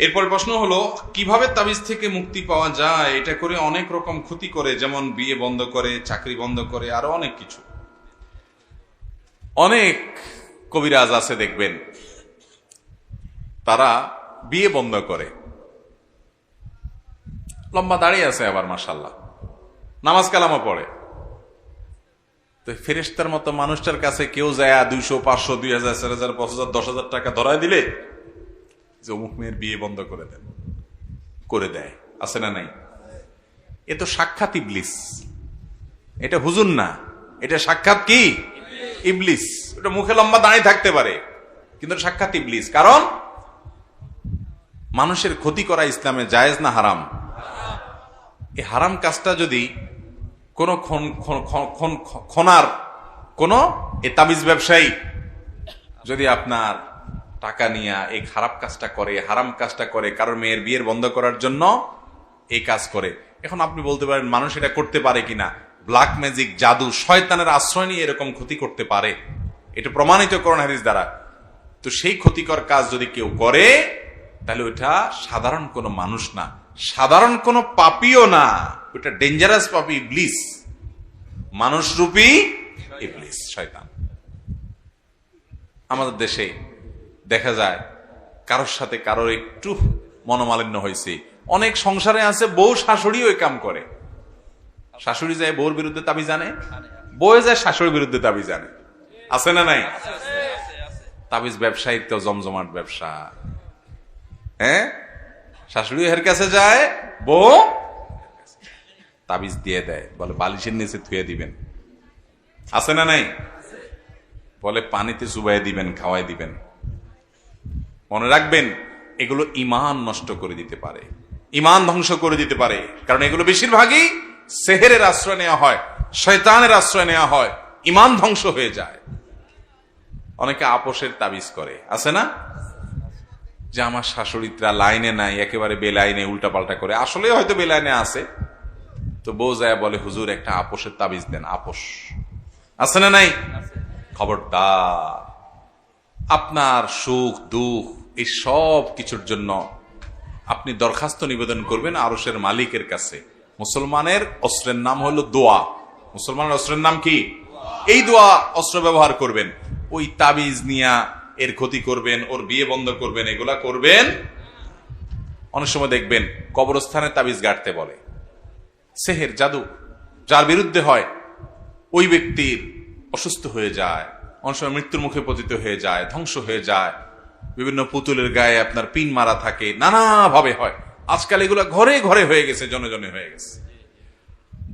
এরপর প্রশ্ন হলো, কিভাবে তাবিজ থেকে মুক্তি পাওয়া যায়? এটা করে অনেক রকম ক্ষতি করে, যেমন বিয়ে বন্ধ করে, চাকরি বন্ধ করে, আরো অনেক কিছু। অনেক কবিরাজ আছে দেখবেন, তারা বিয়ে বন্ধ করে, লম্বা দাঁড়িয়ে আছে, আবার মাশাআল্লাহ নামাজ কালামও পড়ে। তো ফেরেশতার মতো মানুষটার কাছে কেউ যায় 200, 500, 2000, 4000, 5000, 10,000 টাকা ধরায় দিলে যে অমুক মেয়ের বিয়ে বন্ধ করে দেন, করে দেয়, আছে না নাই? এ তো সাক্ষাৎ ইবলিস, এটা হুজুর না, এটা সাক্ষাৎ কি ইবলিস। এটা মুখে লম্বা দাঁড়িয়ে থাকতে পারে, কিন্তু সাক্ষাৎ ইবলিস। কারণ মানুষের ক্ষতি করা ইসলামে জায়েজ না হারাম? এই হারাম কাজটা যদি কোন খনার কোন তাবিজ ব্যবসায়ী যদি আপনার টাকা নিয়ে এই খারাপ কাজটা করে, হারাম কাজটা করে, কারোর মেয়ের বিয়ের বন্ধ করার জন্য এই কাজ করে, এখন আপনি বলতে পারেন মানুষ এটা করতে পারে কিনা? ব্ল্যাক ম্যাজিক, জাদু, শয়তানের আশ্রয় নিয়ে এরকম ক্ষতি করতে পারে, এটা প্রমাণিত কোরআন হাদিস দ্বারা। তো সেই ক্ষতিকর কাজ যদি কেউ করে, তাহলে ওইটা সাধারণ কোনো মানুষ না, সাধারণ কোনো পাপীও না, ওটা ডেঞ্জারাস পাপী, ইবলিস, মানুষরূপী ইবলিস, শয়তান। আমাদের দেশে দেখা যায় কারোর সাথে কারোর একটু মনোমালিন্য হয়েছে, অনেক সংসারে আছে বউ শাশুড়ি ওই কাম করে, শাশুড়ি যায় বউর বিরুদ্ধে দাবি জানে, বউ যায় শাশুড়ির বিরুদ্ধে দাবি জানে, আছে না নাই? তাবিজ ব্যবসায়ী তো জমজমাট ব্যবসা। হ্যাঁ, শাশুড়ি এর কাছে যায়, বউ তাবিজ দিয়ে দেয়, বলে বালিশের নিচে ধুয়ে দিবেন, আছে না নাই? বলে পানিতে চুবাই দিবেন, খাওয়াই দিবেন। মনে রাখবেন, এগুলো ঈমান নষ্ট করে দিতে পারে, ঈমান ধ্বংস করে দিতে পারে। কারণ এগুলো বেশিরভাগই সেহেরের আশ্রয় নেওয়া হয়, শয়তানের আশ্রয় নেওয়া হয়, ঈমান ধ্বংস হয়ে যায়। অনেকে আপোষের তাবিজ করে, আছে না? যে আমার শাশুড়িরা লাইনে নাই, একেবারে বেলাইনে উল্টাপাল্টা করে, আসলে হয়তো বেলাইনে আছে, তো বউ যায় বলে হুজুর একটা আপোষের তাবিজ দেন। আপোষ আছে না নাই? খবরদার, আপনার সুখ দুঃখ এই সব কিছুর জন্য আপনি দরখাস্ত নিবেদন করবেন আরশের মালিকের কাছে। মুসলমানের অস্ত্রের নাম হলো দোয়া। মুসলমানের অস্ত্রের নাম কি? এই দোয়া অস্ত্র ব্যবহার করবেন। ওই তাবিজ নিয়া এর ক্ষতি করবেন, ওর বিয়ে বন্ধ করবেন, এগুলা করবেন। অনেক সময় দেখবেন কবরস্থানে তাবিজ গাড়তে বলে। সেহের, জাদু যার বিরুদ্ধে হয়, ওই ব্যক্তির অসুস্থ হয়ে যায়, অনেক সময় মৃত্যুর মুখে পতিত হয়ে যায়, ধ্বংস হয়ে যায়। বিভিন্ন পুতুলের গায়ে আপনার পিন মারা থাকে, নানা ভাবে হয়। আজকাল এগুলা ঘরে ঘরে হয়ে গেছে, জনে জনে হয়ে গেছে।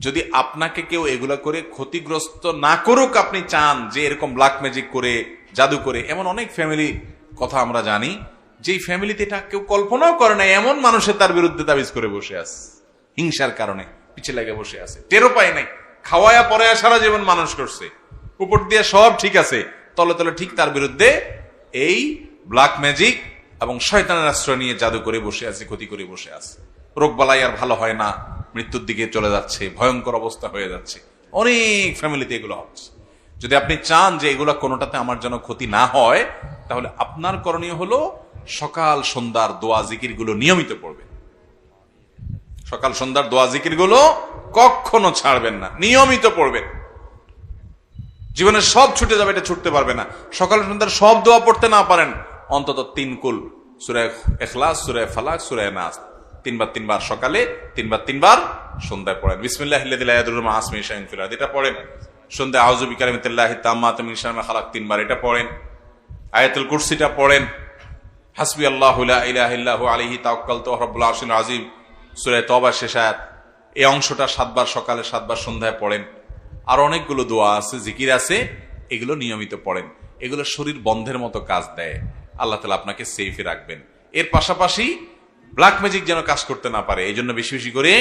যদি আপনাকে কেউ এগুলা করে ক্ষতিগ্রস্ত না করুক, আপনি চান যে এরকম ব্ল্যাক ম্যাজিক করে, জাদু করে, এমন অনেক ফ্যামিলি কথা আমরা জানি, যেই ফ্যামিলিতে এটা কেউ কল্পনাও করে না, এমন মানুষের তার বিরুদ্ধে তাবিজ করে বসে আছে, হিংসার কারণে পিছে লাগে বসে আছে, টেরও পায় নাই। খাওয়ায়া পরে সারা জীবন মানুষ করছে, উপর দিয়ে সব ঠিক আছে, তলে তলে ঠিক তার বিরুদ্ধে এই ব্ল্যাক ম্যাজিক এবং শয়তানের আশ্রয় নিয়ে জাদু করে বসে আছে, ক্ষতি করে বসে আছে। রোগ বালাই আর ভালো হয় না, মৃত্যুর দিকে চলে যাচ্ছে, ভয়ঙ্কর অবস্থা হয়ে যাচ্ছে। অনেক ফ্যামিলিতে এগুলো হচ্ছে। যদি আপনি চান যে এগুলো কোনোটাতে আমার যেন ক্ষতি না হয়, তাহলে আপনার করণীয় হলো সকাল সন্ধ্যার দোয়া জিকির গুলো নিয়মিত পড়বেন। সকাল সন্ধ্যার দোয়া জিকির গুলো কখনো ছাড়বেন না, নিয়মিত পড়বেন। জীবনে সব ছুটে যাবে, এটা ছুটতে পারবে না। সকাল সন্ধ্যার সব দোয়া পড়তে না পারেন, অন্তত 3 কুল, সূরা ইখলাস, সূরা ফালাক, সূরা নাস 3 বার 3 বার সকালে, 3 বার 3 বার সন্ধ্যায় পড়েন। বিসমিল্লাহিল্লাযী লা ইয়াদুররু মা ইসমিহি শাইউন ফিল আরদি, এটা পড়েন। সন্ধ্যায় আউযু বিকালিমাতিল্লাহি তাম্মাতি মিন শাররি মা খালাক 3 বার, এটা পড়েন। আয়াতুল কুরসিটা পড়েন। হাসবিয়াল্লাহু লা ইলাহা ইল্লা হু আলাইহি তাওয়াক্কালতু ওয়া রাব্বুল আরশিল আযীম, সূরা তওবা শেষ আয়াত, এই অংশটা 7 বার সকালে, 7 বার সন্ধ্যায় পড়েন। আর অনেকগুলো দোয়া আছে, জিকির আছে, এগুলো নিয়মিত পড়েন। এগুলো শরীর বন্ধের মতো কাজ দেয়, আল্লাহ তাআলা আপনাকে সেফে রাখবেন। এর পাশাপাশি ব্ল্যাক ম্যাজিক যেন কাজ করতে না পারে, এই জন্য বেশি বেশি করে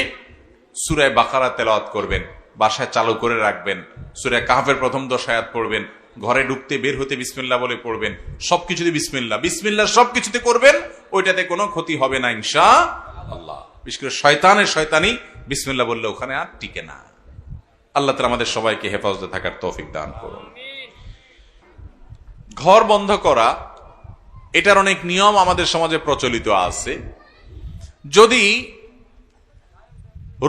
সূরা বাকারা তেলাওয়াত করবেন, বাসায় চালু করে রাখবেন। সূরা কাহফের প্রথম 10 আয়াত পড়বেন, ঘরে ঢুকতে বের হতে বিসমিল্লাহ বলে পড়বেন। সবকিছুতে বিসমিল্লাহ, বিসমিল্লাহ সবকিছুতে করবেন, ওইটাতে কোনো ক্ষতি হবে না ইনশাআল্লাহ। বিশেষ করে শয়তানের শয়তানি বিসমিল্লাহ বললে ওখানে আর টিকে না। আল্লাহ তাআলা আমাদের সবাইকে হেফাজতে থাকার তৌফিক দান করুন। ঘর বন্ধ করা এটার অনেক নিয়ম আমাদের সমাজে প্রচলিত আছে। যদি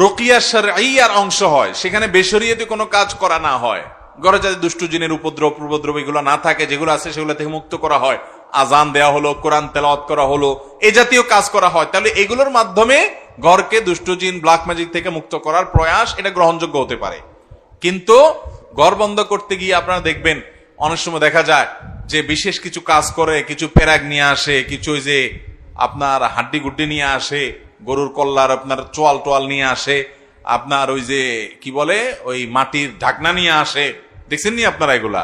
রুকিয়া শারঈয়ার অংশ হয়, সেখানে বেশরিয়াতে কোনো কাজ করা না হয়, ঘরে যাতে দুষ্টু জিনের উপদ্রব এগুলো না থাকে, যেগুলো আছে সেগুলো থেকে মুক্ত করা হয়, আজান দেওয়া হলো, কোরআন তেলাওয়াত করা হলো, এ জাতীয় কাজ করা হয়, তাহলে এগুলোর মাধ্যমে ঘরকে দুষ্টু জিন ব্ল্যাক ম্যাজিক থেকে মুক্ত করার প্রয়াস, এটা গ্রহণযোগ্য হতে পারে। কিন্তু ঘর বন্ধ করতে গিয়ে আপনারা দেখবেন অনেক সময় দেখা যায় যে বিশেষ কিছু কাজ করে, কিছু পেরাগ নিয়ে আসে, কিছু ওই যে আপনার হাড্ডি গুড্ডি নিয়ে আসে, গরুর কল্লার আপনার চোয়াল টোয়াল নিয়ে আসে, আপনার ওই যে কি বলে ওই মাটির ঢাকনা নিয়ে আসে, দেখছেন নি আপনারা এগুলা?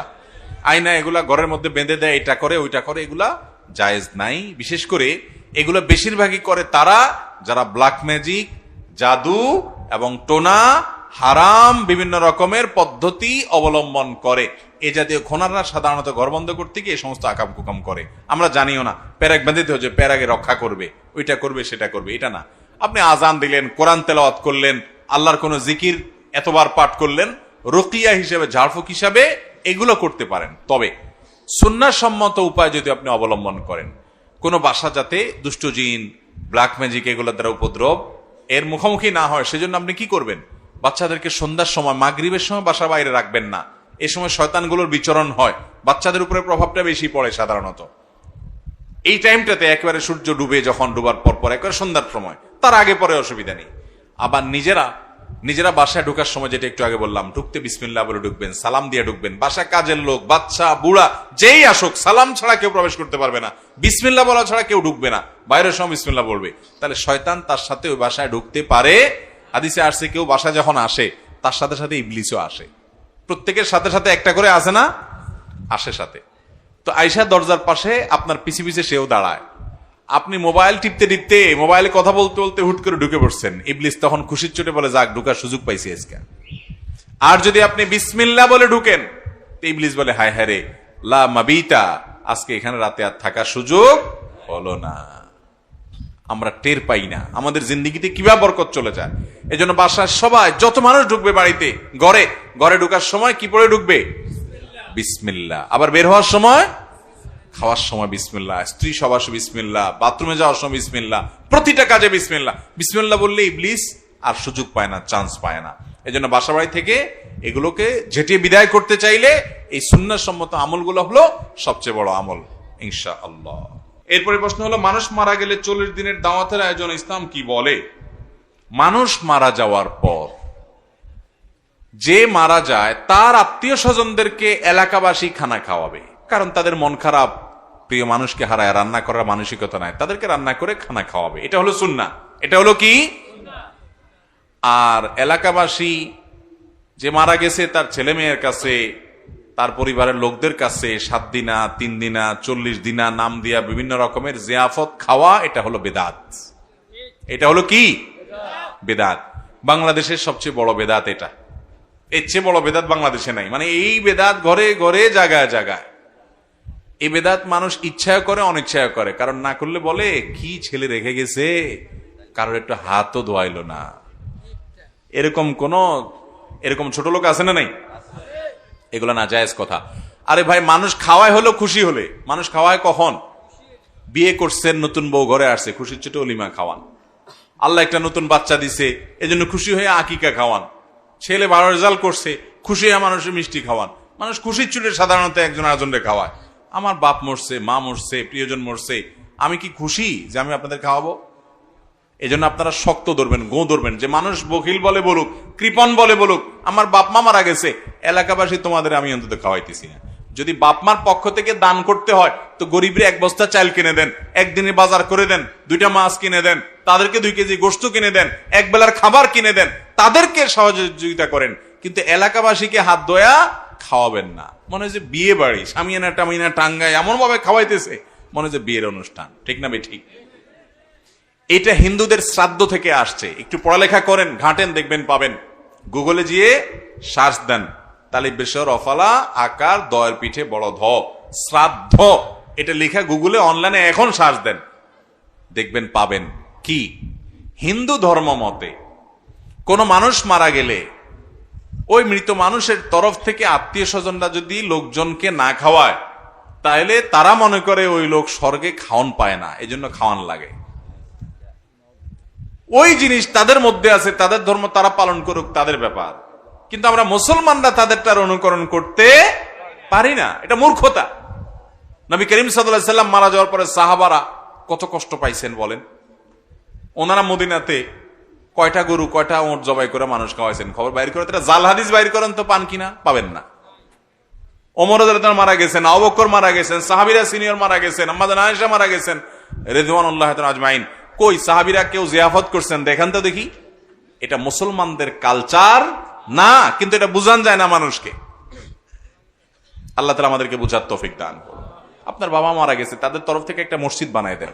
আয়না এগুলা ঘরের মধ্যে বেঁধে দেয়, এটা করে ওইটা করে, এগুলা জায়েজ নাই। বিশেষ করে এগুলা বেশিরভাগই করে তারা যারা ব্ল্যাক ম্যাজিক, জাদু এবং টোনা, হারাম বিভিন্ন রকমের পদ্ধতি অবলম্বন করে। এ জাতীয় খোনারা সাধারণত ঘর বন্ধ করতে গিয়ে এই সমস্ত আকাম কুকাম করে। আমরা জানিও না প্যারাগ বেঁধেতে হচ্ছে, প্যারাগে রক্ষা করবে, ওইটা করবে সেটা করবে, এটা না। আপনি আজান দিলেন, কোরআন তেলাওয়াত করলেন, আল্লাহর কোন জিকির এতবার পাঠ করলেন, রুকিয়া হিসেবে, ঝাড়ফুঁক হিসাবে এগুলো করতে পারেন। তবে সুন্নাহসম্মত উপায় যদি আপনি অবলম্বন করেন, কোন বাসা যাতে দুষ্ট জিন, ব্ল্যাক ম্যাজিক এগুলোর দ্বারা উপদ্রব এর মুখোমুখি না হয়, সেজন্য আপনি কি করবেন? বাচ্চাদেরকে সন্ধ্যার সময়, মাগরিবের সময় বাসার বাইরে রাখবেন না। এই সময় শয়তানগুলোর বিচরণ হয়, বাচ্চাদের উপরে প্রভাবটা বেশি পড়ে সাধারণত। এই টাইমটাতে একেবারে সূর্য ডুবে, যখন ডুবার পর একেবারে সন্ধ্যার সময়, তার আগে পরে অসুবিধা নেই। আবার নিজেরা বাসায় ঢুকার সময়, যেটা একটু আগে বললাম, ঢুকতে বিসমিল্লাহ বলে ঢুকবেন, সালাম দিয়ে ঢুকবেন। বাসায় কাজের লোক, বাচ্চা, বুড়া যেই আসুক, সালাম ছাড়া কেউ প্রবেশ করতে পারবে না, বিসমিল্লাহ বলা ছাড়া কেউ ঢুকবে না। বাইরের সময় বিসমিল্লাহ বলবে, তাহলে শয়তান তার সাথে ওই বাসায় ঢুকতে পারে। হাদিসে আসছে কেউ বাসায় যখন আসে, তার সাথে সাথে ইবলিসও আসে। প্রত্যেকের সাথে সাথে একটা করে আসে না, আসে সাথে। তো আয়েশা দরজার পাশে আপনার পিছে পিছে সেও দাঁড়ায়। আপনি মোবাইল টিপতে টিপতে, মোবাইলে কথা বলতে বলতে হুট করে ঢুকে পড়ছেন, ইবলিস তখন খুশির চোটে বলে, যাক, ঢুকার সুযোগ পাইছি আজকে। আর যদি আপনি বিসমিল্লাহ বলে ঢুকেন, তো ইবলিস বলে, হায় হায় রে, লা মাবিতা, আজকে এখানে রাতে আর থাকার সুযোগ হলো না। আমরা টের পাই না আমাদের জিন্দেগিতে কিভাবে বরকত চলে যায়। এজন্য বাসায় সবাই, যত মানুষ ঢুকবে বাড়িতে, ঘরে ঢুকার সময় কি পড়ে ঢুকবে? বিসমিল্লাহ। আবার বের হওয়ার সময়, খাওয়ার সময় বিসমিল্লাহ, স্ত্রী সবাসে বিসমিল্লাহ, বাথরুমে যাওয়ার সময় বিসমিল্লাহ, প্রতিটা কাজে বিসমিল্লাহ। বিসমিল্লাহ বললে ইবলিস আর সুযোগ পায় না, চান্স পায় না। এজন্য বাসা বাড়ি থেকে এগুলোকে ঝেঁটিয়ে বিদায় করতে চাইলে এই সুন্নাহসম্মত আমলগুলো হলো সবচেয়ে বড় আমল, ইনশাআল্লাহ। এরপরে প্রশ্ন হলো, মানুষ মারা গেলে 40 দিনের দাওয়াতের আয়োজন ইসলাম কি বলে? মানুষ মারা যাওয়ার পর যে মারা যায় তার আত্মীয় স্বজনদেরকে এলাকাবাসী খানা খাওয়াবে, কারণ তাদের মন খারাপ, প্রিয় মানুষকে হারায়, রান্না করার মানসিকতা নাই, তাদেরকে রান্না করে খানা খাওয়াবে। এটা হলো সুন্নাহ। এটা হলো কি? আর এলাকাবাসী যে মারা গেছে তার ছেলে মেয়ের কাছে, তার পরিবারের লোকদের কাছে 7 দিনা, 3 দিনা, 40 দিনা নাম দিয়া বিভিন্ন রকমের জিয়াফত খাওয়া, এটা হলো বেদাত। এটা হলো কি? বেদাত। বাংলাদেশের সবচেয়ে বড় বেদাত এটা। এর চেয়ে বড় বেদাত বাংলাদেশে নাই। মানে এই বেদাত ঘরে ঘরে, জায়গায় জায়গায়। এই বেদাত মানুষ ইচ্ছায় করে, অনিচ্ছায় করে। কারণ না করলে বলে, কি ছেলে রেখে গেছে, কারোর একটু হাতও ধোয়াইলো না। এরকম ছোট লোক আছে না নাই? এগুলো না জায়েজ কথা। আরে ভাই, মানুষ খাওয়ায় হলো খুশি হলে। মানুষ খাওয়ায় কখন? বিয়ে করছেন, নতুন বউ ঘরে আসছে, খুশির ছোট অলিমা খাওয়ান। আল্লাহ একটা নতুন বাচ্চা দিছে, এজন্য খুশি হয়ে আকিকা খাওয়ান। ছেলে ভালো রেজাল্ট করছে, খুশি হয়ে মানুষের মিষ্টি খাওয়ান। মানুষ খুশির চুটে সাধারণত একজন আরেকজনকে খাওয়ায়। আমার বাপ মরছে, মা মরছে, প্রিয়জন মরছে, আমি কি খুশি যে আমি আপনাদের খাওয়াবো? এজন্য আপনারা শক্ত ধরবেন, গো ধরবেন, যে মানুষ বকিল বলে বলুক, কৃপণ বলে বলুক, আমার বাপ মা মারা গেছে, এলাকাবাসী তোমাদের আমি অন্তত খাওয়াইতেছি না। যদি বাপ মার পক্ষ থেকে দান করতে হয়, তো গরিবরে 1 বস্তা চাল কিনে দেন, একদিনে বাজার করে দেন, 2টা মাছ কিনে দেন, তাদেরকে 2 কেজি গোশত কিনে দেন, এক বেলার খাবার কিনে দেন, তাদেরকে সহযোগিতা করেন। কিন্তু এলাকাবাসীকে হাত ধোয়া খাওয়াবেন না। মনে হয় যে বিয়ে বাড়ি, সামিয়ানা টামিনা টাঙ্গায় এমন ভাবে খাওয়াইতেছে, মনে হয় যে বিয়ের অনুষ্ঠান। ঠিক না ভাই? ঠিক। এটা হিন্দুদের শ্রাদ্ধ থেকে আসছে। একটু পড়ালেখা করেন, ঘাটেন, দেখবেন পাবেন। গুগলে গিয়ে সার্চ দেন, তালিব বেশর অফালা আকার দয়ের পিঠে বড় ধ, শ্রাদ্ধ, এটা লেখা গুগলে অনলাইনে এখন সার্চ দেন, দেখবেন পাবেন। কি? হিন্দু ধর্ম মতে কোন মানুষ মারা গেলে ওই মৃত মানুষের তরফ থেকে আত্মীয় স্বজনরা যদি লোকজনকে না খাওয়ায়, তাহলে তারা মনে করে ওই লোক স্বর্গে খাওয়ান পায় না, এজন্য খাওয়ান লাগে। ওই জিনিস তাদের মধ্যে আছে, তাদের ধর্ম তারা পালন করুক, তাদের ব্যাপার। কিন্তু আমরা মুসলমানরা তাদেরটার অনুকরণ করতে পারি না, এটা মূর্খতা। নবী করিম সাল্লাল্লাহু আলাইহি সাল্লাম মারা যাওয়ার পরে সাহাবারা কত কষ্ট পাইছেন বলেন। ওনারা মদিনাতে কয়টা গরু কয়টা ওঁট জবাই করে মানুষ খাওয়াইছেন, খবর বাইর করে। তারা জাল হাদিস বাইর করেন তো পান কিনা, পাবেন না। ওমর রাদিয়াল্লাহু আনহু মারা গেছেন, আবু বকর মারা গেছেন, সাহাবীরা সিনিয়র মারা গেছেন, আম্মা জান আয়েশা মারা গেছেন রিদওয়ানুল্লাহি তাআলা আজমাইন। কই সাহাবীরা কেউ জিয়াফত করছেন দেখান তো দেখি। এটা মুসলমানদের কালচার না, কিন্তু এটা বুঝান যায় না মানুষকে। আল্লাহ তাআলা আমাদেরকে বুঝার তৌফিক দান করুন। আপনার বাবা মারা গেছে, তাদের তরফ থেকে একটা মসজিদ বানায় দেন,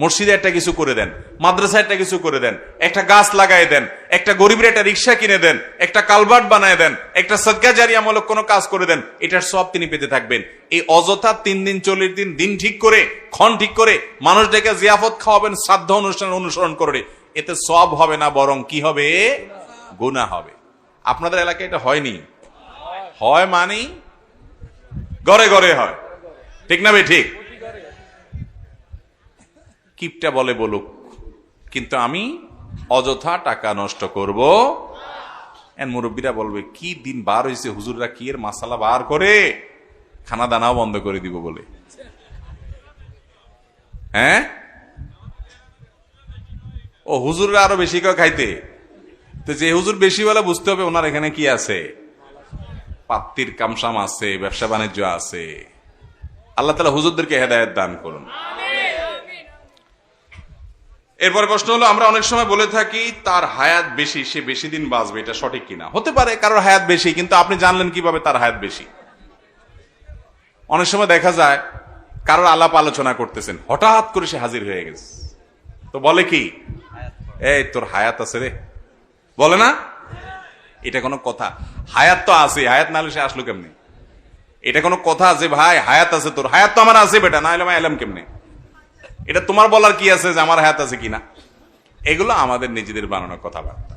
মসজিদে একটা কিছু করে দেন, মাদ্রাসায় একটা কিছু করে দেন, একটা গাছ লাগাই দেন, একটা গরিবের একটা রিক্সা কিনে দেন, একটা কালভার্ট বানায় দেন, একটা সদকা জারিয়ামূলক কোনো কাজ করে দেন, এটার সব তিনি পেতে থাকবেন। এই অযথা 3 দিন 40 দিন দিন ঠিক করে ক্ষণ ঠিক করে মানুষ ডেকে জিয়াফত খাওয়াবেন, শ্রাদ্ধ অনুষ্ঠান অনুসরণ করে, এতে সব হবে না, বরং কি হবে, গুনাহ হবে। আপনাদের এলাকায় এটা হয়নি? হয় মানে ঘরে ঘরে হয়, ঠিক না ভাই? ঠিক। কিপটা বলে বলুক, কিন্তু আমি অযথা টাকা নষ্ট করব। মুরব্বীরা বলবে কি দিন বার হয়েছে, হুজুররা কি এর মাসালা বার করে, খানা দানাও বন্ধ করে দিব বলে। হ্যাঁ, ও হুজুররা আরো বেশি করে খাইতে, তো যে হুজুর বেশি বলে বুঝতে হবে ওনার এখানে কি আছে, পাত্তির কামসাম আছে, ব্যবসা বাণিজ্য আছে। আল্লাহ তাআলা হুজুরদেরকে হেদায়েত দান করুন। এরপরে প্রশ্ন হলো, আমরা অনেক সময় বলে থাকি তার হায়াত বেশি, সে বেশি দিন বাঁচবে, এটা সঠিক কিনা? হতে পারে কারোর হায়াত বেশি, কিন্তু আপনি জানলেন কিভাবে তার হায়াত বেশি? অনেক সময় দেখা যায় কারোর আলাপ আলোচনা করতেছেন, হঠাৎ করে সে হাজির হয়ে গেছে, তো বলে কি, এই তোর হায়াত আছে রে, বলে না? এটা কোনো কথা? হায়াত তো আছে, হায়াত না হলে সে আসলো কেমনে? এটা কোনো কথা যে ভাই হায়াত আছে তোর? হায়াত তো আমার আছে বেটা, না হলে আমি এলাম কেমনে? এটা তোমার বলার কি আছে যে আমার হায়াত আছে কিনা? এগুলো আমাদের নিজেদের বানানো কথাবার্তা।